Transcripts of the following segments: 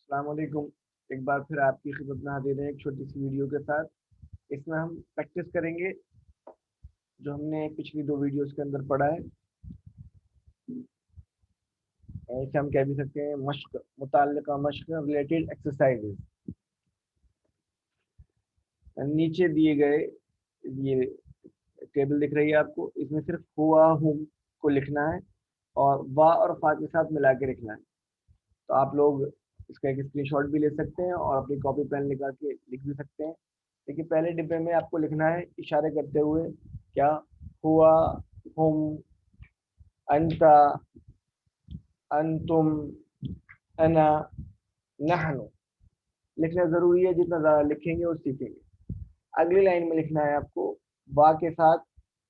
अस्सलाम वालेकुम। एक बार फिर आपकी खिदमत में हाजिर हैं एक छोटी सी वीडियो के साथ। इसमें हम प्रैक्टिस करेंगे जो हमने पिछली दो वीडियोस के अंदर पढ़ा है। इसे हम कह भी सकते हैं मश्क, मुताल्लिका मश्क, रिलेटेड एक्सरसाइजेज। नीचे दिए गए ये टेबल दिख रही है आपको, इसमें सिर्फ हुआ हुम को लिखना है और वा और फा के साथ मिला के लिखना है। तो आप लोग इसका एक स्क्रीनशॉट भी ले सकते हैं और अपनी कॉपी पेन निकाल के लिख भी सकते हैं। देखिए, पहले डिब्बे में आपको लिखना है इशारे करते हुए, क्या? हुआ, हुम, अंता, अंतुम, अना, नहनु। लिखना ज़रूरी है, जितना ज़्यादा लिखेंगे और सीखेंगे। अगली लाइन में लिखना है आपको बा के साथ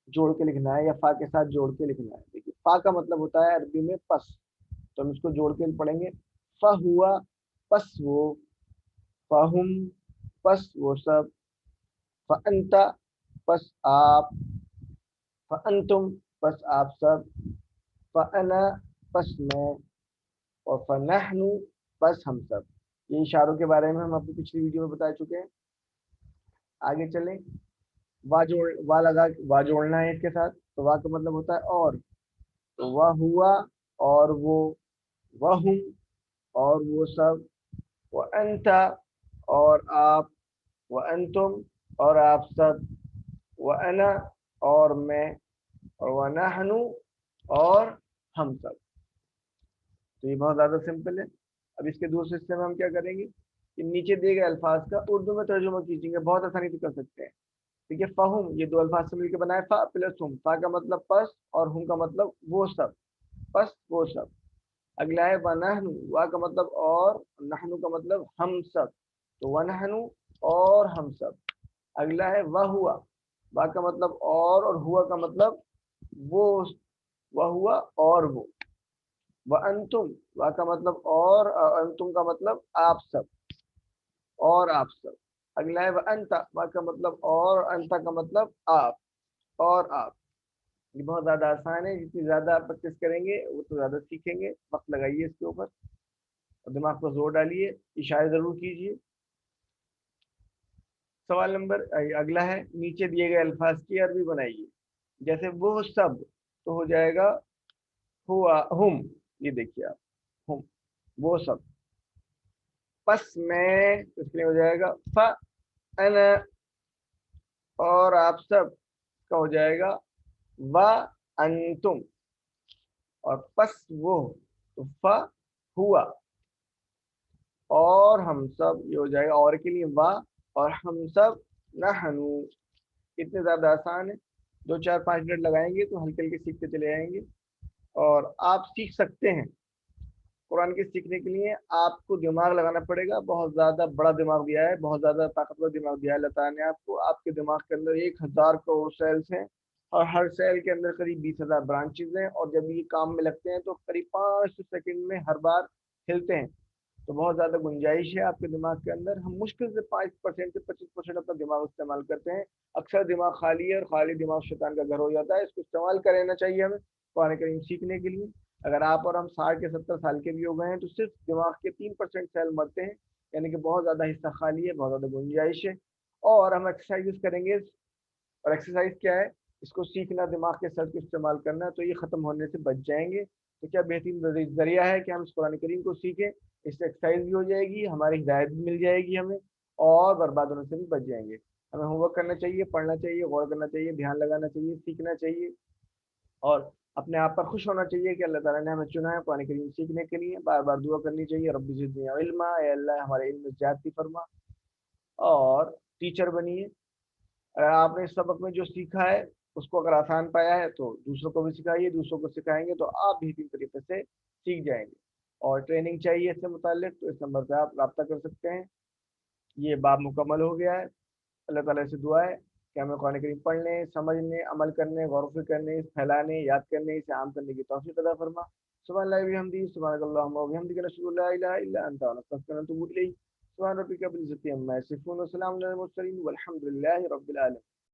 जोड़ के लिखना है या फा के साथ जोड़ के लिखना है। देखिए, फा का मतलब होता है अरबी में पस, तो हम इसको जोड़ के पढ़ेंगे। फ हुआ, पस वो, फहुम, पस वो सब, फ़अंता, पस आप, फ़अंतुम, पस आप सब, फ़अना, पस मैं, और फ़नहनु, पस हम सब। ये इशारों के बारे में हम आपको पिछली वीडियो में बता चुके हैं। आगे चलें। वा लगा, वा जोड़ना है इसके साथ, तो वा का मतलब होता है और। तो वह हुआ और वो, वह हम और वो सब, वह अंता और आप, वह अंतुम और आप सब, वह अना और मैं, और वह नहनु और हम सब। तो ये बहुत ज़्यादा सिंपल है। अब इसके दूसरे हिस्से में हम क्या करेंगे कि नीचे दिए गए अल्फाज का उर्दू में तर्जुमा कीजिएगा, बहुत आसानी से कर सकते हैं। ठीक है, फ़हुम ये दो अल्फाज से मिलकर बनाए, फ़ा प्लस हुम। फ़ा का मतलब पस और हुम का मतलब वो सब, पस वो सब। अगला है वनहनु, वा का मतलब और, नहनु का मतलब हम सब, तो वनहनु और हम सब। अगला है वह हुआ, वा का मतलब और हुआ का मतलब वो, वह हुआ और वो। वह अंतुम, वा का मतलब और अंतुम का मतलब आप सब और आप सब। अगला है वह अंता, वा का मतलब और, अंता का मतलब आप और आप। ये बहुत ज़्यादा आसान है, जितनी ज़्यादा आप प्रैक्टिस करेंगे वो तो ज़्यादा सीखेंगे। वक्त लगाइए इसके ऊपर और दिमाग पर जोर डालिए, इशारे ज़रूर कीजिए। सवाल नंबर अगला है, नीचे दिए गए अल्फाज की अरबी बनाइए। जैसे वो सब, तो हो जाएगा हुआ हुम, ये देखिए आप, हुम, वो सब। पस में, तो इसके लिए हो जाएगा फ अना, और आप सब का हो जाएगा व अंतुम। और पस वो, तो फ हुआ और हम सब, ये हो जाएगा और के लिए वाह, और हम सब नहनु। इतने ज़्यादा आसान है, 2 4 5 मिनट लगाएंगे तो हल्के हल्के सीखते चले जाएंगे। और आप सीख सकते हैं। कुरान के सीखने के लिए आपको दिमाग लगाना पड़ेगा, बहुत ज़्यादा बड़ा दिमाग दिया है, बहुत ज़्यादा ताकतवर दिमाग दिया है अल्लाह ताला ने आपको। आपके दिमाग के अंदर 1000 करोड़ सेल्स हैं और हर सेल के अंदर करीब 20,000 ब्रांचेज हैं, और जब ये काम में लगते हैं तो करीब 5 सेकंड में हर बार हिलते हैं। तो बहुत ज़्यादा गुंजाइश है आपके दिमाग के अंदर। हम मुश्किल से 5% से 25% अपना दिमाग इस्तेमाल करते हैं। अक्सर दिमाग खाली है और खाली दिमाग शैतान का घर हो जाता है। इसको इस्तेमाल कर लेना चाहिए हमें कुरान करीम सीखने के लिए। अगर आप और हम 60 के 70 साल के भी हो गए हैं तो सिर्फ दिमाग के 3% सेल मरते हैं, यानी कि बहुत ज़्यादा हिस्सा खाली है, बहुत ज़्यादा गुंजाइश है। और हम एक्सरसाइज करेंगे, और एक्सरसाइज क्या है? इसको सीखना, दिमाग के सेल को इस्तेमाल करना, तो ये ख़त्म होने से बच जाएंगे। तो क्या बेहतरीन ज़रिया है कि हम इस कुरान करीम को सीखें। इससे एक्सरसाइज भी हो जाएगी, हमारी हिदायत भी मिल जाएगी हमें, और बर्बाद होने से भी बच जाएंगे। हमें होमवर्क करना चाहिए, पढ़ना चाहिए, गौर करना चाहिए, ध्यान लगाना चाहिए, सीखना चाहिए, और अपने आप पर खुश होना चाहिए कि अल्लाह ताला ने हमें चुना है कुरान करीम सीखने के लिए। बार बार दुआ करनी चाहिए, रब्बी ज़िदनी इल्मा, ए अल्लाह हमारे इल्म में ज़्यादती फरमा। और टीचर बनिए। अगर आपने इस सबक में जो सीखा है उसको अगर आसान पाया है तो दूसरों को भी सिखाइए, दूसरों को सिखाएंगे तो आप बेहतरीन तरीके से सीख जाएंगे। और ट्रेनिंग चाहिए इससे मुताल्लिक तो इस नंबर पर आप रब्ता कर सकते हैं। ये बाब मुकम्मल हो गया है। अल्लाह ताला से दुआ है कि हमें कुरान करीम पढ़ने, समझने, अमल करने, गौर व फिक्र करने, फैलाने, याद करने, इसे आम करने की तौफीक अता फरमा। सुभान अल्लाहि व बिहम्दिही, सुब्हानकल्लाहुम्मा व बिहम्दिका, नशहदु अल्ला इलाहा इल्ला अंता, नस्तगफिरुका व नतूबु इलैक। सुभान रब्बिका रब्बिल इज्जति अम्मा यसिफून व सलामुन अलल मुरसलीन वल्हम्दुलिल्लाहि रब्बिल आलमीन।